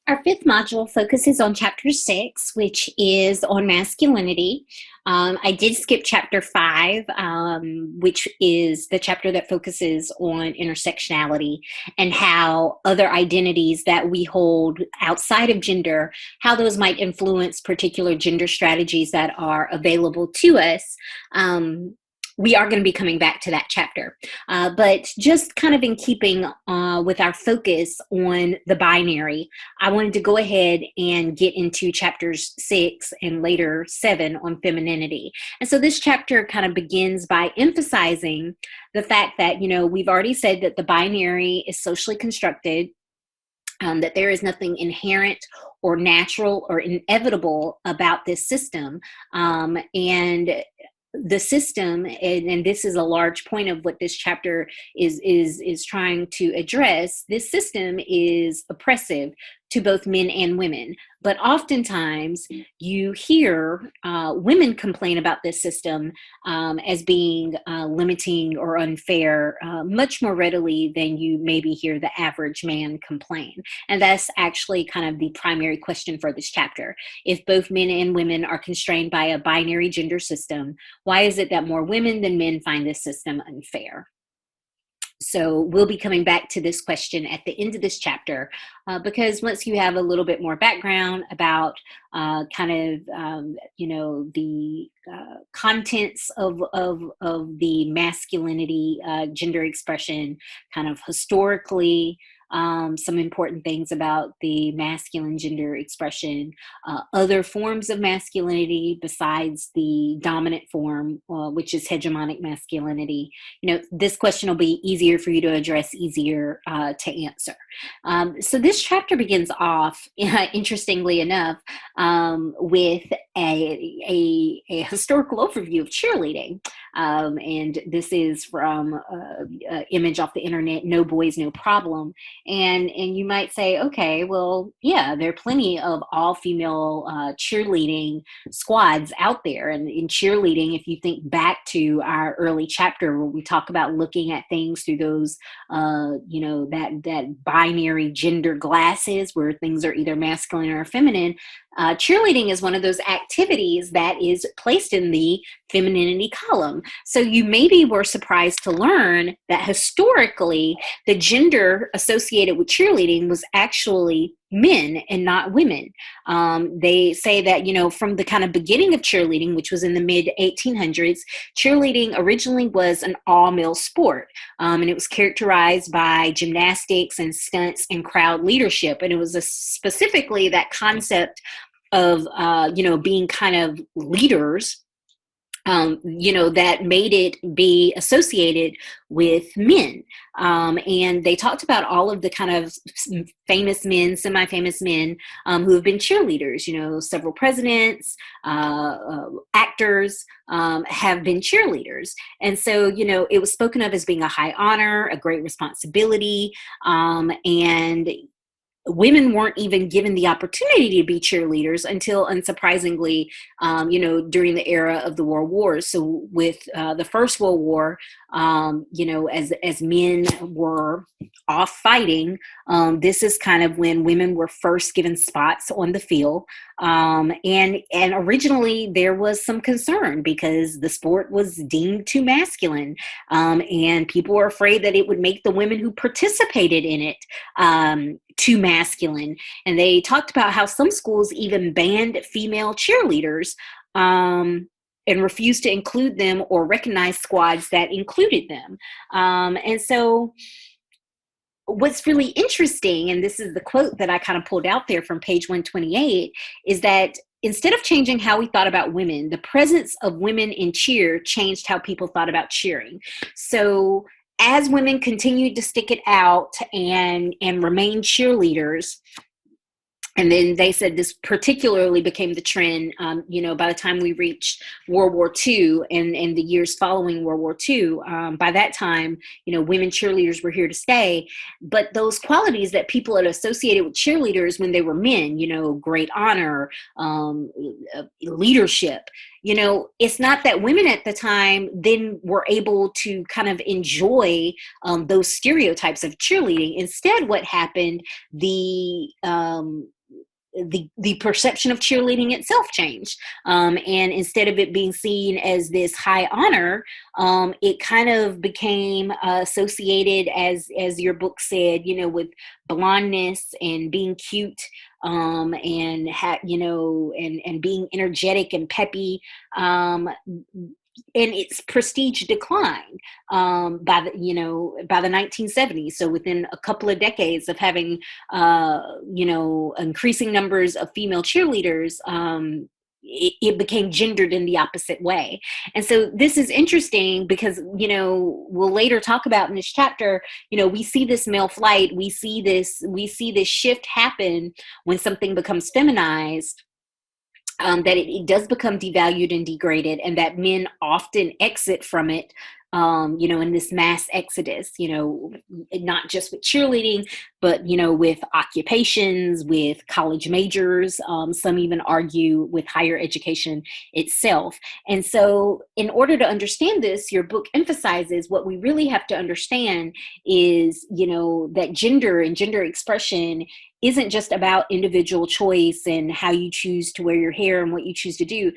Our fifth module focuses on chapter 6, which is on masculinity. I did skip chapter 5, which is the chapter that focuses on intersectionality and how other identities that we hold outside of gender, how those might influence particular gender strategies that are available to us. We are going to be coming back to that chapter. But just kind of in keeping with our focus on the binary, I wanted to go ahead and get into chapters 6 and later 7 on femininity. And so this chapter kind of begins by emphasizing the fact that, we've already said that the binary is socially constructed, that there is nothing inherent or natural or inevitable about this system. And the system, and this is a large point of what this chapter is trying to address, this system is oppressive to both men and women. But oftentimes you hear women complain about this system as being limiting or unfair much more readily than you maybe hear the average man complain. And that's actually kind of the primary question for this chapter. If both men and women are constrained by a binary gender system, why is it that more women than men find this system unfair? So we'll be coming back to this question at the end of this chapter, because once you have a little bit more background about the contents of the masculinity gender expression, kind of historically, some important things about the masculine gender expression, other forms of masculinity besides the dominant form, which is hegemonic masculinity. This question will be easier for you to address, easier to answer. So this chapter begins off, interestingly enough, with a historical overview of cheerleading. And this is from an image off the internet, No Boys, No Problem. And you might say, okay, well, yeah, there are plenty of all-female cheerleading squads out there. And in cheerleading, if you think back to our early chapter where we talk about looking at things through those, that binary gender glasses where things are either masculine or feminine, cheerleading is one of those activities that is placed in the femininity column. So you maybe were surprised to learn that historically, the gender associated with cheerleading was actually men and not women. They say that, from the kind of beginning of cheerleading, which was in the mid 1800s, cheerleading originally was an all-male sport. And it was characterized by gymnastics and stunts and crowd leadership. And it was specifically that concept of, being kind of leaders, that made it be associated with men. And they talked about all of the kind of famous men, semi-famous men who have been cheerleaders. Several presidents, actors have been cheerleaders. And so, it was spoken of as being a high honor, a great responsibility, and women weren't even given the opportunity to be cheerleaders until, unsurprisingly, during the era of the World Wars. So with the First World War, as men were off fighting, this is kind of when women were first given spots on the field. And originally there was some concern because the sport was deemed too masculine, and people were afraid that it would make the women who participated in it too masculine. And they talked about how some schools even banned female cheerleaders and refused to include them or recognize squads that included them. And so what's really interesting, and this is the quote that I kind of pulled out there from page 128, is that instead of changing how we thought about women, the presence of women in cheer changed how people thought about cheering. So as women continued to stick it out and remain cheerleaders, and then they said this particularly became the trend, by the time we reached World War II and the years following World War II, by that time, women cheerleaders were here to stay. But those qualities that people had associated with cheerleaders when they were men, great honor, leadership, it's not that women at the time then were able to kind of enjoy those stereotypes of cheerleading. Instead, what happened, the perception of cheerleading itself changed. And instead of it being seen as this high honor, it kind of became associated, as your book said, with blondness and being cute, and being energetic and peppy. And its prestige declined by the 1970s. So within a couple of decades of having increasing numbers of female cheerleaders, it became gendered in the opposite way. And so this is interesting because, we'll later talk about in this chapter, we see this male flight, we see this shift happen when something becomes feminized. That it does become devalued and degraded, and that men often exit from it, in this mass exodus, not just with cheerleading, but, with occupations, with college majors, some even argue with higher education itself. And so in order to understand this, your book emphasizes what we really have to understand is, that gender and gender expression isn't just about individual choice and how you choose to wear your hair and what you choose to do.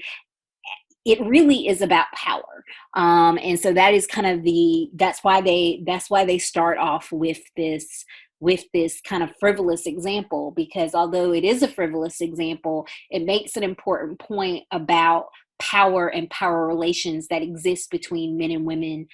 It really is about power. And so that is kind of that's why they start off with this kind of frivolous example, because although it is a frivolous example, it makes an important point about power and power relations that exist between men and women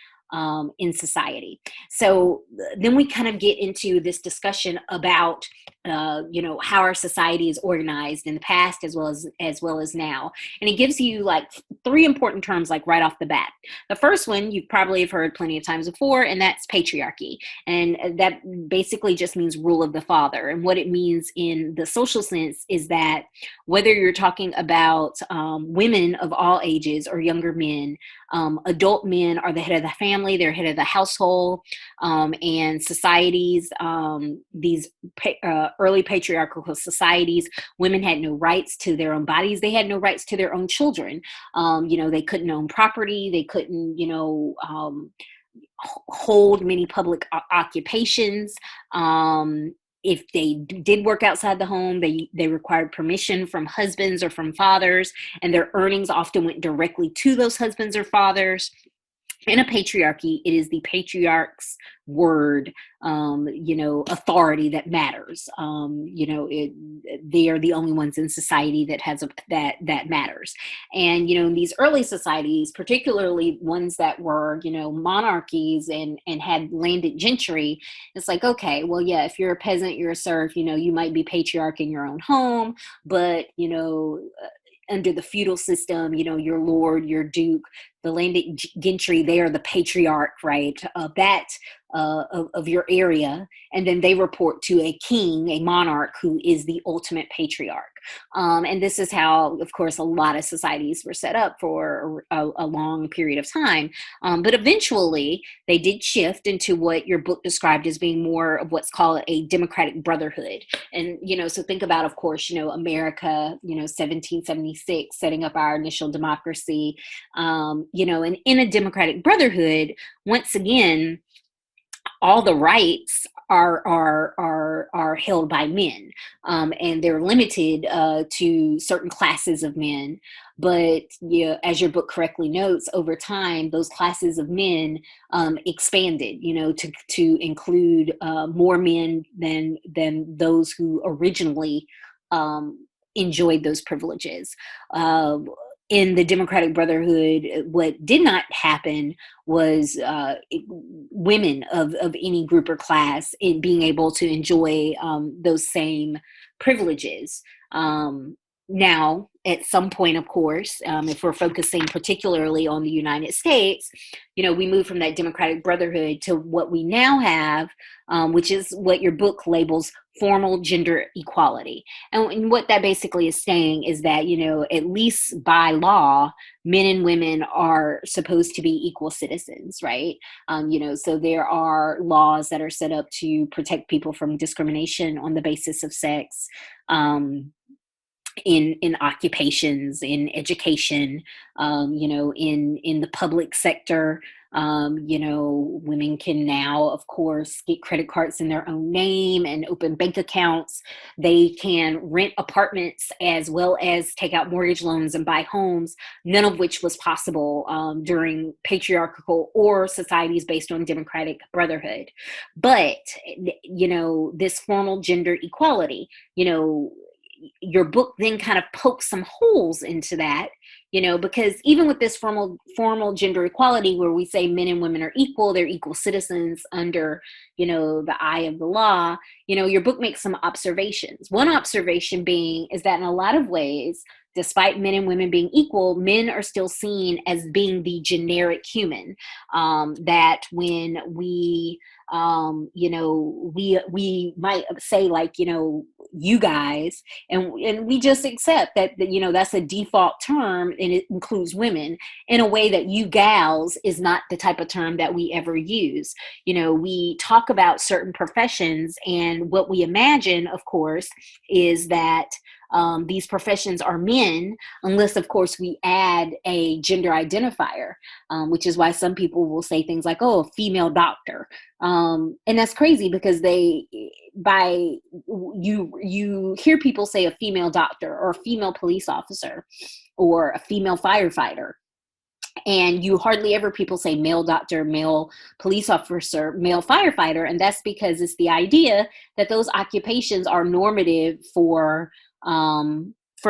in society. So then we kind of get into this discussion about how our society is organized in the past as well as now. And it gives you like three important terms, like right off the bat. The first one you probably have heard plenty of times before, and that's patriarchy. And that basically just means rule of the father. And what it means in the social sense is that whether you're talking about women of all ages or younger men, adult men are the head of the family, they're head of the household, and societies, these early patriarchal societies, women had no rights to their own bodies. They had no rights to their own children. They couldn't own property. They couldn't, hold many public occupations. If they did work outside the home, they required permission from husbands or from fathers, and their earnings often went directly to those husbands or fathers. In a patriarchy, it is the patriarch's word, authority that matters. They are the only ones in society that matters. And in these early societies, particularly ones that were monarchies and had landed gentry, it's like, okay, well, yeah, if you're a peasant, you're a serf, you might be patriarch in your own home, but under the feudal system, your lord, your duke, the landed gentry, they are the patriarch, right, of your area. And then they report to a king, a monarch, who is the ultimate patriarch. And this is how, of course, a lot of societies were set up for a long period of time. But eventually, they did shift into what your book described as being more of what's called a democratic brotherhood. And, so think about, of course, America, 1776, setting up our initial democracy, and in a democratic brotherhood, once again, all the rights are held by men, and they're limited to certain classes of men. But as your book correctly notes, over time, those classes of men expanded, to include more men than those who originally enjoyed those privileges. In the Democratic Brotherhood, what did not happen was women of any group or class in being able to enjoy those same privileges. Now, at some point, of course, if we're focusing particularly on the United States, we move from that Democratic Brotherhood to what we now have, which is what your book labels formal gender equality. And what that basically is saying is that, at least by law, men and women are supposed to be equal citizens, right? So there are laws that are set up to protect people from discrimination on the basis of sex. in occupations, in education, in the public sector. Women can now, of course, get credit cards in their own name and open bank accounts. They can rent apartments as well as take out mortgage loans and buy homes, none of which was possible during patriarchal or societies based on democratic brotherhood. But, this formal gender equality, your book then kind of pokes some holes into that, because even with this formal gender equality, where we say men and women are equal, they're equal citizens under, the eye of the law, your book makes some observations. One observation being is that in a lot of ways, despite men and women being equal, men are still seen as being the generic human. That when we we might say, like, you guys, and we just accept that, that's a default term, and it includes women, in a way that you gals is not the type of term that we ever use. We talk about certain professions, and what we imagine, of course, is that these professions are men, unless, of course, we add a gender identifier, which is why some people will say things like, oh, a female doctor. And that's crazy, because you hear people say a female doctor or a female police officer or a female firefighter. And you hardly ever people say male doctor, male police officer, male firefighter. And that's because it's the idea that those occupations are normative for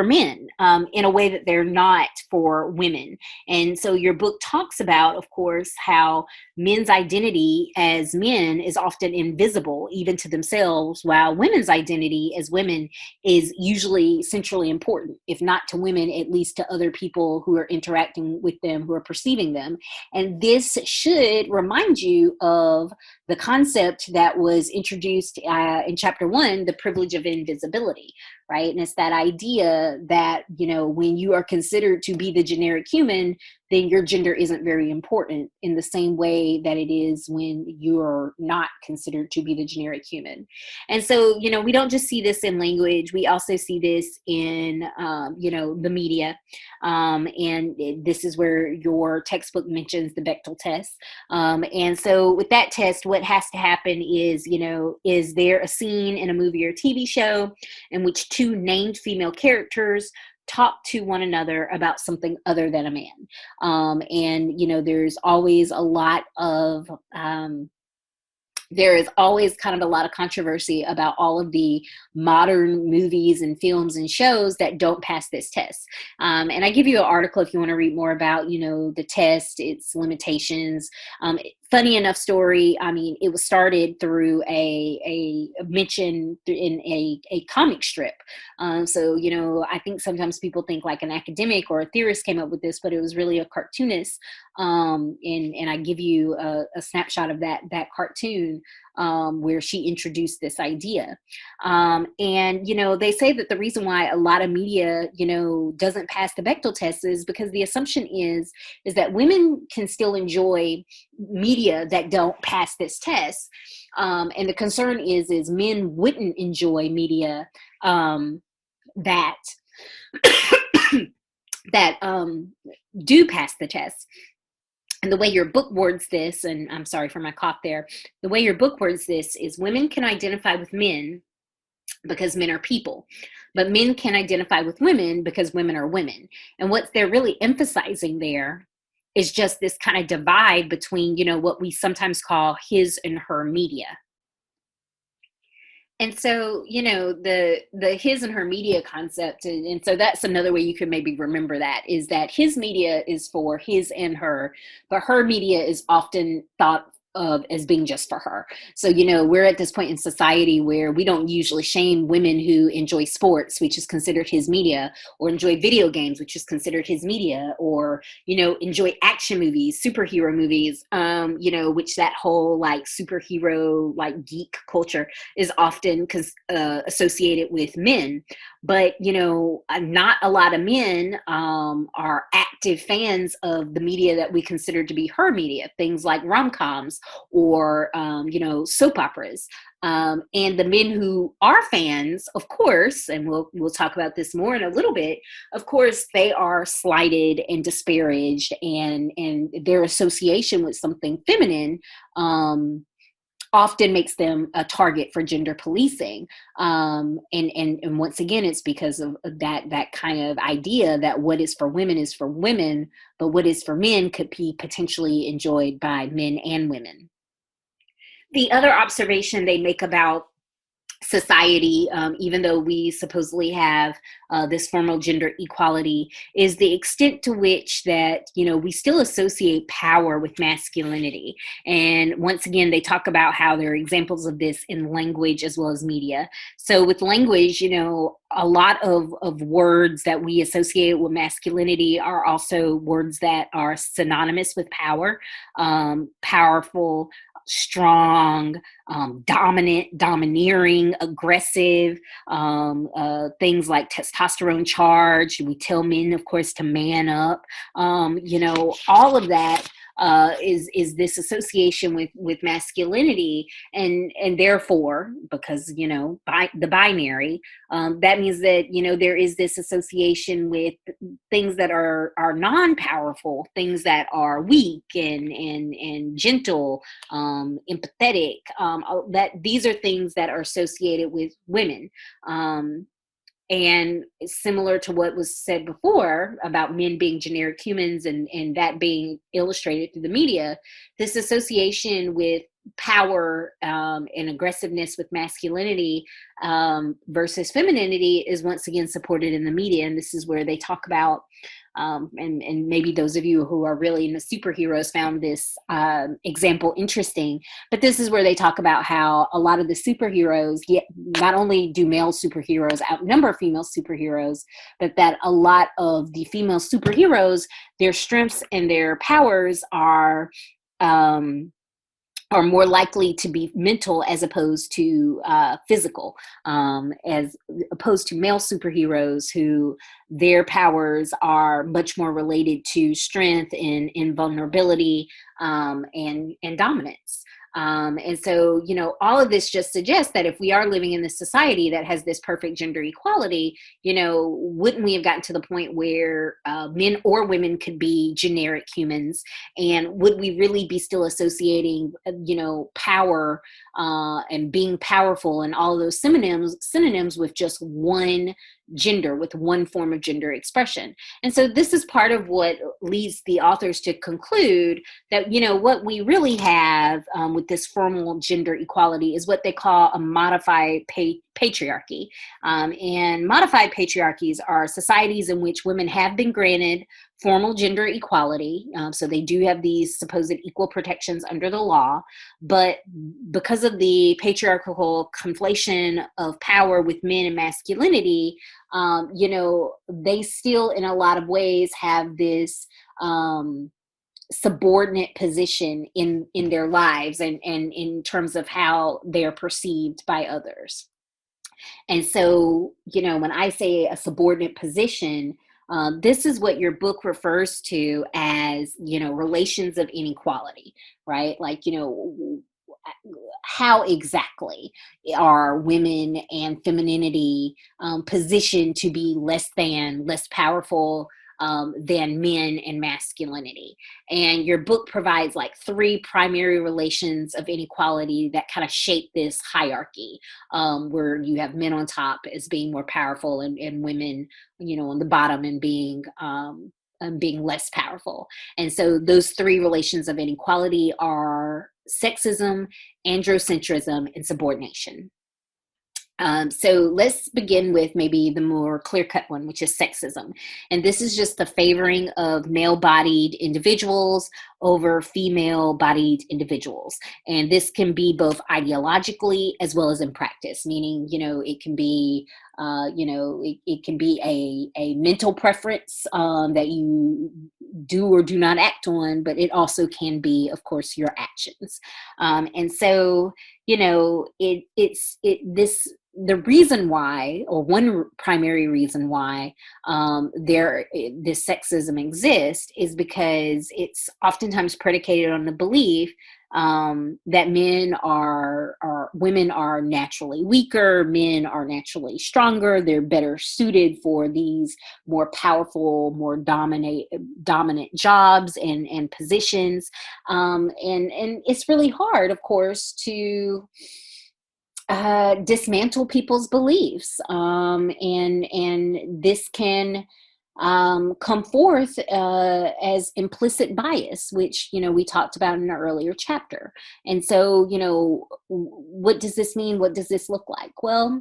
men, in a way that they're not for women. And so your book talks about, of course, how men's identity as men is often invisible even to themselves, while women's identity as women is usually centrally important, if not to women, at least to other people who are interacting with them, who are perceiving them. And this should remind you of the concept that was introduced in chapter 1, the privilege of invisibility, right? And it's that idea that, when you are considered to be the generic human, then your gender isn't very important, in the same way that it is when you're not considered to be the generic human. And so, we don't just see this in language, we also see this in, the media. And this is where your textbook mentions the Bechdel test. And so with that test, what has to happen is, is there a scene in a movie or TV show in which two named female characters talk to one another about something other than a man? There's always a lot of there is always kind of a lot of controversy about all of the modern movies and films and shows that don't pass this test. And I give you an article if you want to read more about, the test, its limitations. Funny enough story. I mean, it was started through a mention in a comic strip. So, I think sometimes people think like an academic or a theorist came up with this, but it was really a cartoonist. And I give you a snapshot of that cartoon where she introduced this idea. They say that the reason why a lot of media, doesn't pass the Bechdel test is because the assumption is that women can still enjoy media that don't pass this test. And the concern is men wouldn't enjoy media that do pass the test. And the way your book words this, and I'm sorry for my cough there, the way your book words this is women can identify with men because men are people, but men can identify with women because women are women. And what they're really emphasizing there is just this kind of divide between, what we sometimes call his and her media. And so, the his and her media concept, and so that's another way you could maybe remember that, is that his media is for his and her, but her media is often thought of as being just for her. So, we're at this point in society where we don't usually shame women who enjoy sports, which is considered his media, or enjoy video games, which is considered his media, or, enjoy action movies, superhero movies, which that whole like superhero, like geek culture is often associated with men. but not a lot of men are active fans of the media that we consider to be her media, things like rom-coms or soap operas. And the men who are fans, of course, and we'll talk about this more in a little bit, of course, they are slighted and disparaged, and their association with something feminine often makes them a target for gender policing. And once again, it's because of that kind of idea that what is for women, but what is for men could be potentially enjoyed by men and women. The other observation they make about society, even though we supposedly have this formal gender equality, is the extent to which that we still associate power with masculinity. And once again, they talk about how there are examples of this in language as well as media. So with language, a lot of words that we associate with masculinity are also words that are synonymous with power, powerful, strong, dominant, domineering, aggressive, things like testosterone charged. We tell men, of course, to man up. All of that is this association with masculinity, and therefore, because by the binary, that means that there is this association with things that are non-powerful, things that are weak and gentle, empathetic. That these are things that are associated with women. And similar to what was said before about men being generic humans and that being illustrated through the media, this association with power and aggressiveness with masculinity versus femininity is once again supported in the media. And this is where they talk about, and maybe those of you who are really into superheroes found this example interesting, but this is where they talk about how a lot of the superheroes, not only do male superheroes outnumber female superheroes, but that a lot of the female superheroes, their strengths and their powers are more likely to be mental as opposed to physical, as opposed to male superheroes who their powers are much more related to strength and invulnerability and dominance. And so, all of this just suggests that if we are living in this society that has this perfect gender equality, wouldn't we have gotten to the point where men or women could be generic humans? And would we really be still associating, power and being powerful and all of those synonyms with just one gender, with one form of gender expression? And so this is part of what leads the authors to conclude that, what we really have with this formal gender equality is what they call a modified patriarchy. And modified patriarchies are societies in which women have been granted formal gender equality. So they do have these supposed equal protections under the law, but because of the patriarchal conflation of power with men and masculinity, they still in a lot of ways have this subordinate position in their lives and in terms of how they are perceived by others. And so, when I say a subordinate position, this is what your book refers to as, relations of inequality, right? Like, how exactly are women and femininity positioned to be less powerful than men and masculinity? And your book provides like 3 primary relations of inequality that kind of shape this hierarchy, where you have men on top as being more powerful and women, on the bottom and being less powerful. And so those 3 relations of inequality are sexism, androcentrism, and subordination. So let's begin with maybe the more clear-cut one, which is sexism. And this is just the favoring of male-bodied individuals over female-bodied individuals. And this can be both ideologically as well as in practice, meaning, it can be, it can be a mental preference that do or do not act on, but it also can be, of course, your actions. And so, the reason why, or one primary reason why this sexism exists, is because it's oftentimes predicated on the belief that women are naturally weaker, men are naturally stronger, they're better suited for these more powerful, more dominant jobs and positions. And it's really hard, of course, to dismantle people's beliefs, and this can come forth as implicit bias, which we talked about in an earlier chapter. And so, what does this mean? What does this look like? Well,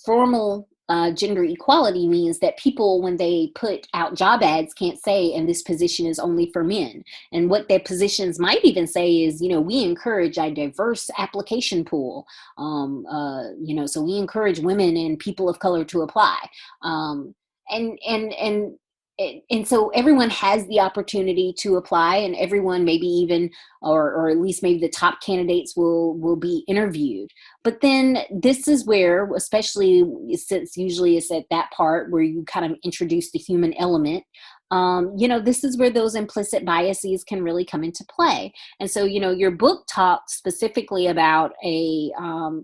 formal gender equality means that people, when they put out job ads, can't say, and this position is only for men. And what their positions might even say is, we encourage a diverse application pool. So we encourage women and people of color to apply. And so everyone has the opportunity to apply, and everyone, maybe even, or at least maybe the top candidates will be interviewed. But then this is where, especially since usually it's at that part where you kind of introduce the human element, this is where those implicit biases can really come into play. And so, your book talks specifically about a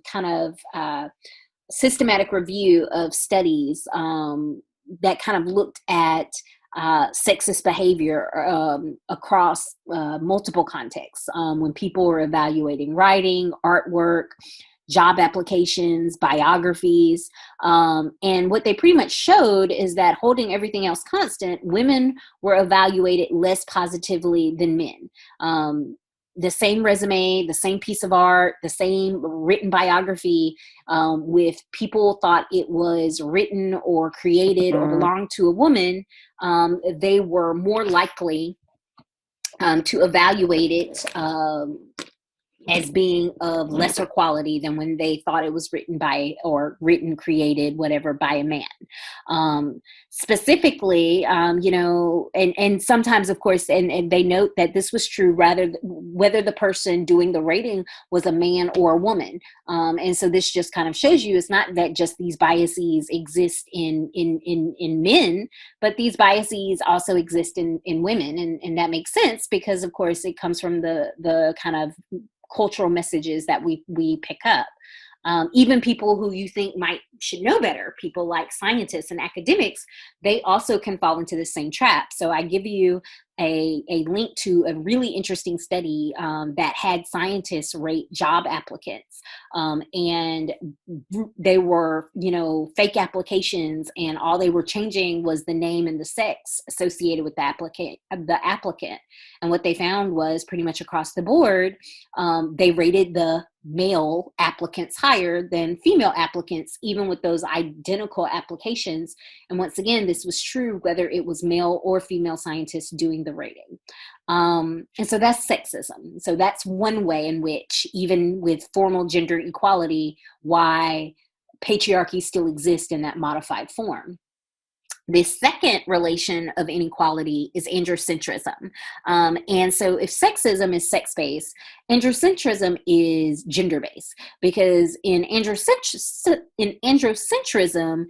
kind of systematic review of studies that kind of looked at sexist behavior across multiple contexts, when people were evaluating writing, artwork, job applications, biographies. And what they pretty much showed is that, holding everything else constant, women were evaluated less positively than men. The same resume, the same piece of art, the same written biography, with people thought it was written or created or belonged to a woman, they were more likely to evaluate it as being of lesser quality than when they thought it was created, whatever, by a man. Specifically, and sometimes, of course, and they note that this was true whether the person doing the rating was a man or a woman. And so this just kind of shows you, it's not that just these biases exist in men, but these biases also exist in women. And that makes sense because, of course, it comes from the kind of cultural messages that we pick up. Even people who you think should know better, people like scientists and academics, they also can fall into the same trap. So I give you a link to a really interesting study that had scientists rate job applicants, and they were fake applications, and all they were changing was the name and the sex associated with the applicant. And what they found was, pretty much across the board, they rated the male applicants higher than female applicants, even with those identical applications. And once again, this was true whether it was male or female scientists doing the rating. And so that's sexism. So that's one way in which, even with formal gender equality, why patriarchy still exists in that modified form. The second relation of inequality is Angercentrism. And so if sexism is sex-based, Angercentrism is gender-based, because in Angercentrism,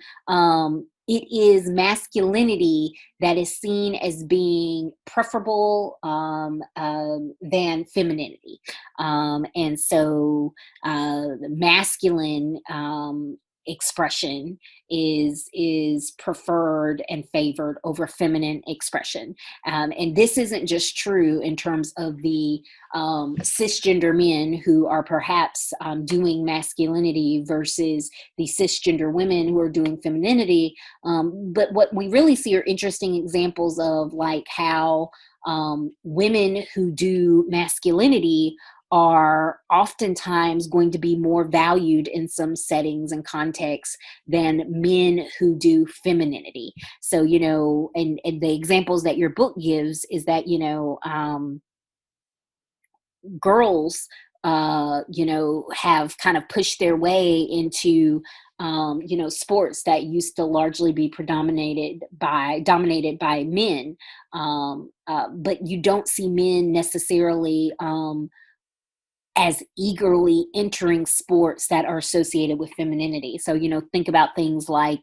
it is masculinity that is seen as being preferable than femininity. And so masculine expression is preferred and favored over feminine expression. And this isn't just true in terms of the cisgender men who are perhaps doing masculinity versus the cisgender women who are doing femininity. But what we really see are interesting examples of, like, how women who do masculinity are oftentimes going to be more valued in some settings and contexts than men who do femininity. So, and the examples that your book gives is that, girls, have kind of pushed their way into sports that used to largely be dominated by men. But you don't see men necessarily as eagerly entering sports that are associated with femininity. So, think about things like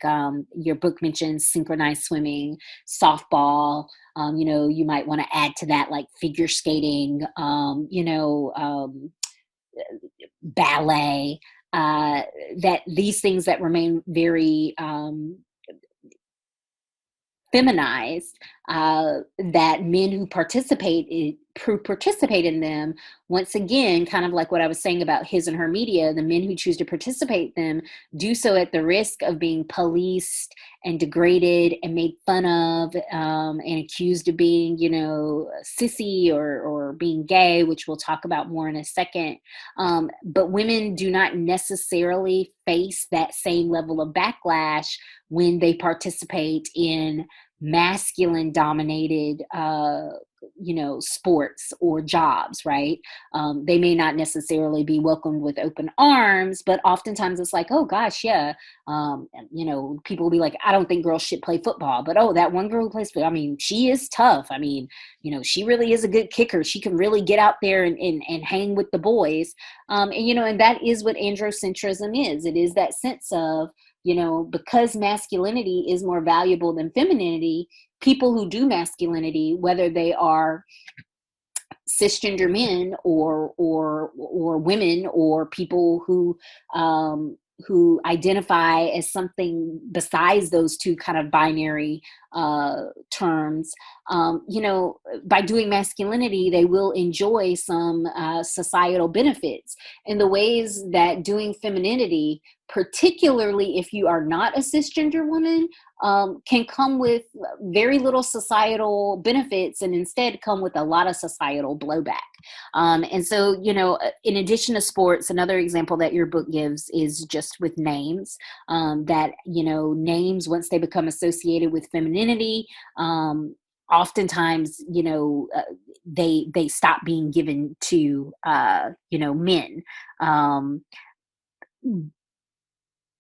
your book mentions synchronized swimming, softball. You might want to add to that like figure skating, ballet. That these things that remain very feminized, that men who participate in them, once again, kind of like what I was saying about his and her media, the men who choose to participate in them do so at the risk of being policed and degraded and made fun of, and accused of being, sissy or being gay, which we'll talk about more in a second. But women do not necessarily face that same level of backlash when they participate in masculine dominated sports or jobs, right? They may not necessarily be welcomed with open arms, but oftentimes it's like, oh gosh, yeah. People will be like, I don't think girls should play football, but oh, that one girl who plays football, I mean, she is tough. I mean, she really is a good kicker. She can really get out there and hang with the boys. And that is what androcentrism is. It is that sense of, because masculinity is more valuable than femininity, people who do masculinity, whether they are cisgender men or women or people who identify as something besides those two kind of binary terms, by doing masculinity, they will enjoy some societal benefits in the ways that doing femininity, particularly if you are not a cisgender woman, can come with very little societal benefits and instead come with a lot of societal blowback. And so, in addition to sports, another example that your book gives is just with names, that, names, once they become associated with femininity, oftentimes, they stop being given to, men.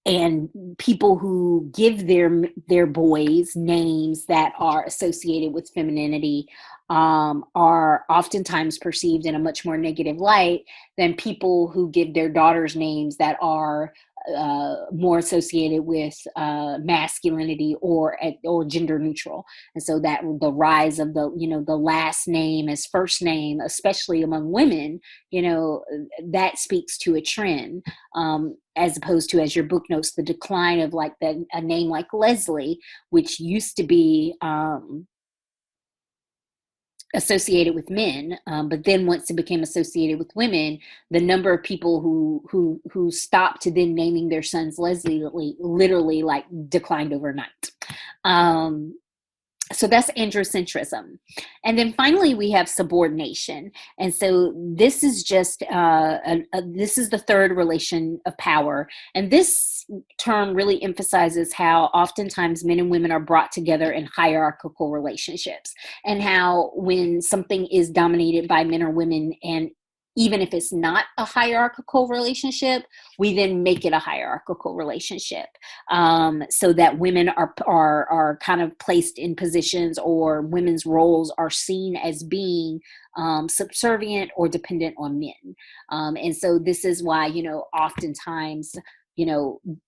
And people who give their boys names that are associated with femininity are oftentimes perceived in a much more negative light than people who give their daughters names that are more associated with masculinity or gender neutral. And so that the rise of the last name as first name, especially among women, that speaks to a trend. As opposed to, as your book notes, the decline of like a name like Leslie, which used to be associated with men, but then once it became associated with women, the number of people who stopped to then naming their sons Leslie literally like declined overnight. So that's androcentrism. And then finally, we have subordination. And so this is just, this is the third relation of power. And this term really emphasizes how oftentimes men and women are brought together in hierarchical relationships, and how when something is dominated by men or women, and even if it's not a hierarchical relationship, we then make it a hierarchical relationship, so that women are kind of placed in positions, or women's roles are seen as being subservient or dependent on men. And so this is why, oftentimes,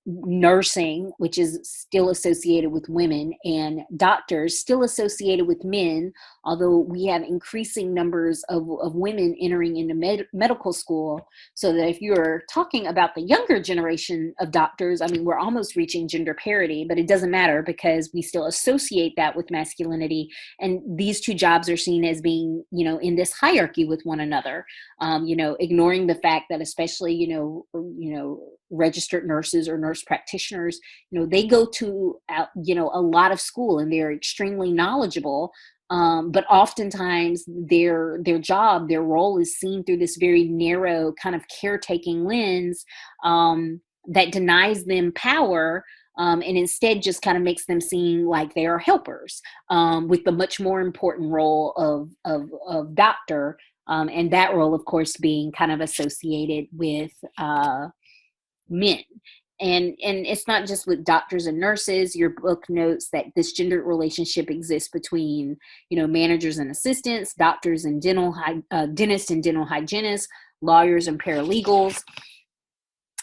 nursing, which is still associated with women, and doctors still associated with men, although we have increasing numbers of women entering into medical school. So that if you're talking about the younger generation of doctors, I mean, we're almost reaching gender parity, but it doesn't matter because we still associate that with masculinity. And these two jobs are seen as being, in this hierarchy with one another, ignoring the fact that especially, registered nurses or nurse practitioners, they go to, a lot of school and they're extremely knowledgeable. But oftentimes their job, their role is seen through this very narrow kind of caretaking lens that denies them power, and instead just kind of makes them seem like they are helpers, with the much more important role of doctor, and that role, of course, being kind of associated with men. And it's not just with doctors and nurses. Your book notes that this gendered relationship exists between, managers and assistants, doctors and dentists and dental hygienists, lawyers and paralegals.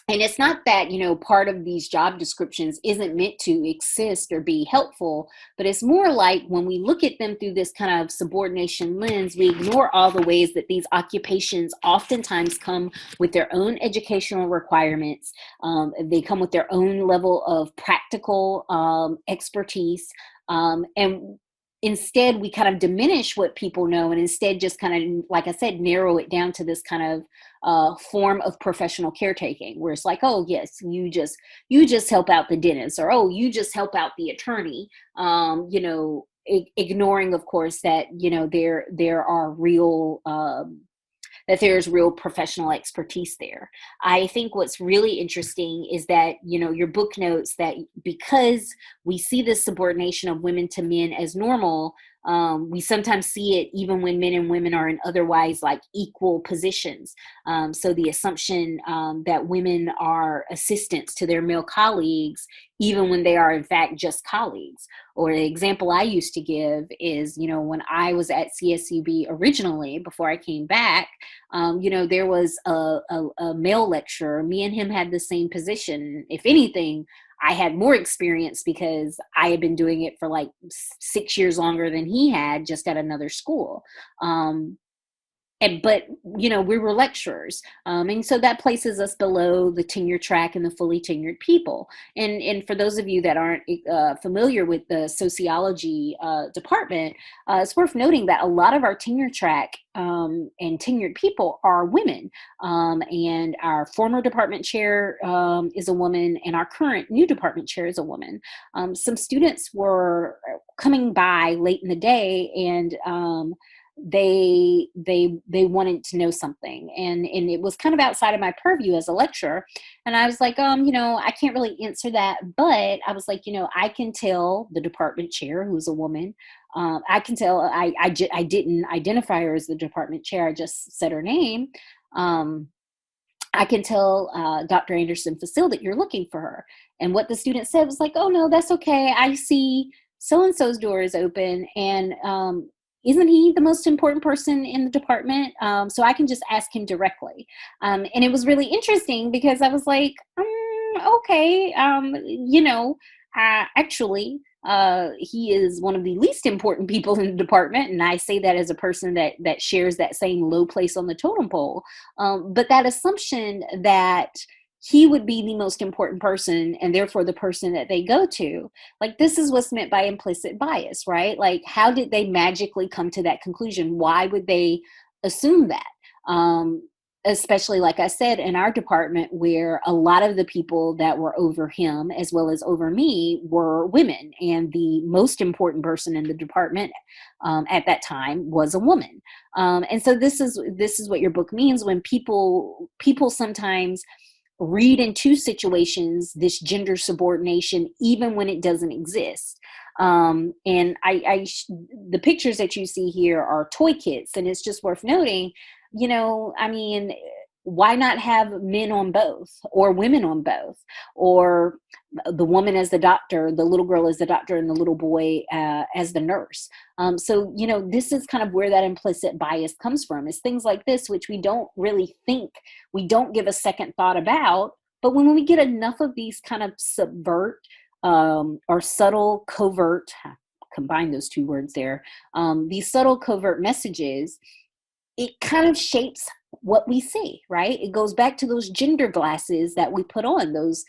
And it's not that, part of these job descriptions isn't meant to exist or be helpful, but it's more like when we look at them through this kind of subordination lens, we ignore all the ways that these occupations oftentimes come with their own educational requirements. They come with their own level of practical expertise. And instead, we kind of diminish what people know, and instead just kind of, like I said, narrow it down to this kind of form of professional caretaking, where it's like, oh yes, you just help out the dentist, or oh, you just help out the attorney, ignoring, of course, that there are real that there's real professional expertise there. I think what's really interesting is that, your book notes that because we see this subordination of women to men as normal, we sometimes see it even when men and women are in otherwise like equal positions. So the assumption that women are assistants to their male colleagues, even when they are in fact just colleagues. Or the example I used to give is, when I was at CSUB originally, before I came back, there was a male lecturer. Me and him had the same position. If anything, I had more experience because I had been doing it for like 6 years longer than he had, just at another school. But we were lecturers, and so that places us below the tenure track and the fully tenured people. And for those of you that aren't familiar with the sociology department, it's worth noting that a lot of our tenure track and tenured people are women, and our former department chair is a woman, and our current new department chair is a woman. Some students were coming by late in the day, and they wanted to know something, and it was kind of outside of my purview as a lecturer, and I was like, I can't really answer that, but I was like, I can tell the department chair, who's a woman. I can tell. I didn't identify her as the department chair. I just said her name. I can tell Dr. Anderson-Facil that you're looking for her. And what the student said was like, oh no, that's okay. I see so-and-so's door is open, and isn't he the most important person in the department? So I can just ask him directly. And it was really interesting because I was like, okay, actually, he is one of the least important people in the department. And I say that as a person that shares that same low place on the totem pole. But that assumption that he would be the most important person and therefore the person that they go to, like, this is what's meant by implicit bias, right? Like, how did they magically come to that conclusion? Why would they assume that? Especially, like I said, in our department, where a lot of the people that were over him as well as over me were women, and the most important person in the department at that time was a woman. And so this is what your book means when people sometimes read into situations this gender subordination, even when it doesn't exist. And the pictures that you see here are toy kits, and it's just worth noting, why not have men on both, or women on both, or the woman as the doctor, the little girl as the doctor, and the little boy as the nurse? So, this is kind of where that implicit bias comes from, is things like this, which we don't really think, we don't give a second thought about. But when we get enough of these kind of subvert or subtle, covert, combine those two words there, these subtle, covert messages, it kind of shapes what we see, right? It goes back to those gender glasses that we put on, those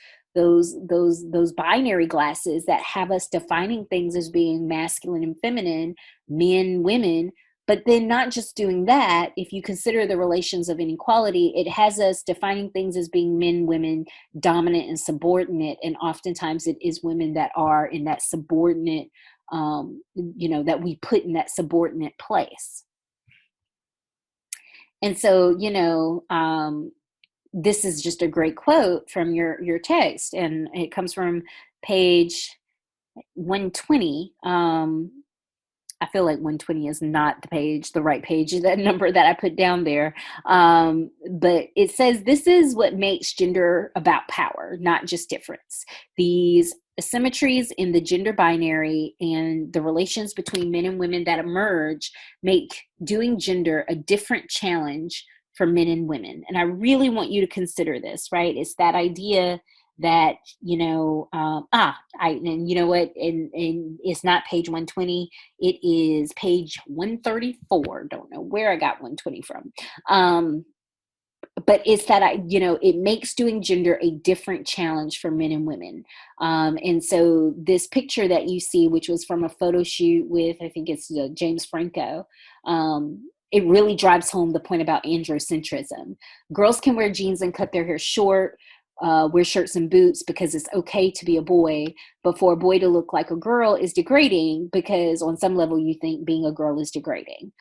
binary glasses that have us defining things as being masculine and feminine, men, women. But then not just doing that, if you consider the relations of inequality, it has us defining things as being men, women, dominant and subordinate. And oftentimes it is women that are in that subordinate, that we put in that subordinate place. And so, this is just a great quote from your text, and it comes from page 120. I feel like 120 is not the right page, that number that I put down there. But it says this is what makes gender about power, not just difference. These asymmetries in the gender binary and the relations between men and women that emerge make doing gender a different challenge for men and women. And I really want you to consider this, right? It's that idea that, and you know what, and it's not page 120, it is page 134. Don't know where I got 120 from. But it's that it makes doing gender a different challenge for men and women. And so this picture that you see, which was from a photo shoot with, I think it's James Franco, it really drives home the point about androcentrism. Girls can wear jeans and cut their hair short, wear shirts and boots because it's okay to be a boy, but for a boy to look like a girl is degrading because on some level you think being a girl is degrading.